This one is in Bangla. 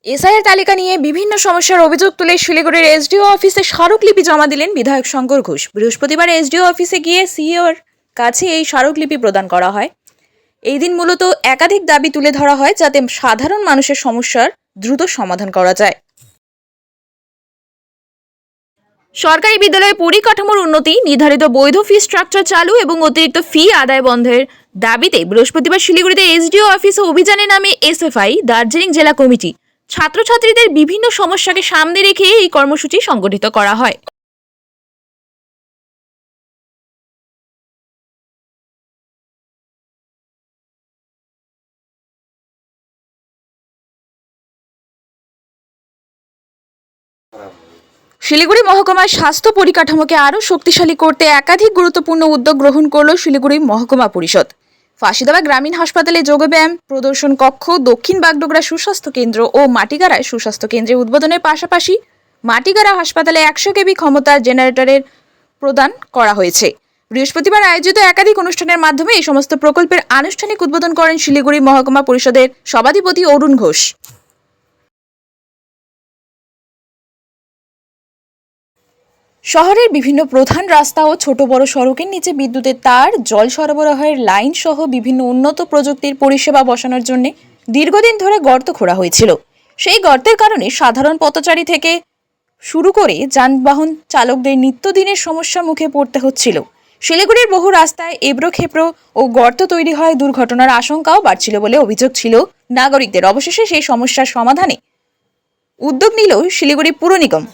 এসআইয়ের তালিকা নিয়ে বিভিন্ন সমস্যার অভিযোগ তুলে শিলিগুড়ির এসডিও অফিসে স্মারকলিপি জমা দিলেন বিধায়ক শঙ্কর ঘোষ। বৃহস্পতিবার এসডিও অফিসে গিয়ে সিইওর কাছে এই স্মারকলিপি প্রদান করা হয়। এই দিন মূলত একাধিক দাবি তুলে ধরা হয় যাতে সাধারণ মানুষের সমস্যার দ্রুত সমাধান করা যায়। সরকারি বিদ্যালয়ের পরিকাঠামোর উন্নতি, নির্ধারিত বৈধ ফি স্ট্রাকচার চালু এবং অতিরিক্ত ফি আদায় বন্ধের দাবিতে বৃহস্পতিবার শিলিগুড়িতে এসডিও অফিসে অভিযানে নামে এসএফআই দার্জিলিং জেলা কমিটি। ছাত্রছাত্রীদের বিভিন্ন সমস্যাকে সামনে রেখে এই কর্মসূচি সংগঠিত করা হয়। শিলিগুড়ি মহকুমার স্বাস্থ্য পরিকাঠামোকে আরও শক্তিশালী করতে একাধিক গুরুত্বপূর্ণ উদ্যোগ গ্রহণ করল শিলিগুড়ি মহকুমা পরিষদ। ফাঁসিদাবা গ্রামীণ হাসপাতালে যোগব্যায়াম প্রদর্শন কক্ষ, দক্ষিণ বাগডোগরা সুস্বাস্থ্য কেন্দ্র ও মাটিগাড়ায় সুস্বাস্থ্য কেন্দ্রের উদ্বোধনের পাশাপাশি মাটিগাড়া হাসপাতালে 100 কেভি ক্ষমতার জেনারেটরের প্রদান করা হয়েছে। বৃহস্পতিবার আয়োজিত একাধিক অনুষ্ঠানের মাধ্যমে এই সমস্ত প্রকল্পের আনুষ্ঠানিক উদ্বোধন করেন শিলিগুড়ি মহকুমা পরিষদের সভাধিপতি অরুণ ঘোষ। শহরের বিভিন্ন প্রধান রাস্তা ও ছোট বড় সড়কের নিচে বিদ্যুতের তার, জল সরবরাহের লাইন সহ বিভিন্ন উন্নত প্রযুক্তির পরিষেবা বসানোর জন্য দীর্ঘদিন ধরে গর্ত খোঁড়া হয়েছিল। সেই গর্তের কারণে সাধারণ পথচারী থেকে শুরু করে যানবাহন চালকদের নিত্যদিনের সমস্যার মুখে পড়তে হচ্ছিল। শিলিগুড়ির বহু রাস্তায় এবড়ো খেপড়ো ও গর্ত তৈরি হয় দুর্ঘটনার আশঙ্কাও বাড়ছিল বলে অভিযোগ ছিল নাগরিকদের। অবশেষে সেই সমস্যার সমাধানে উদ্যোগ নিল শিলিগুড়ি পুর নিগম।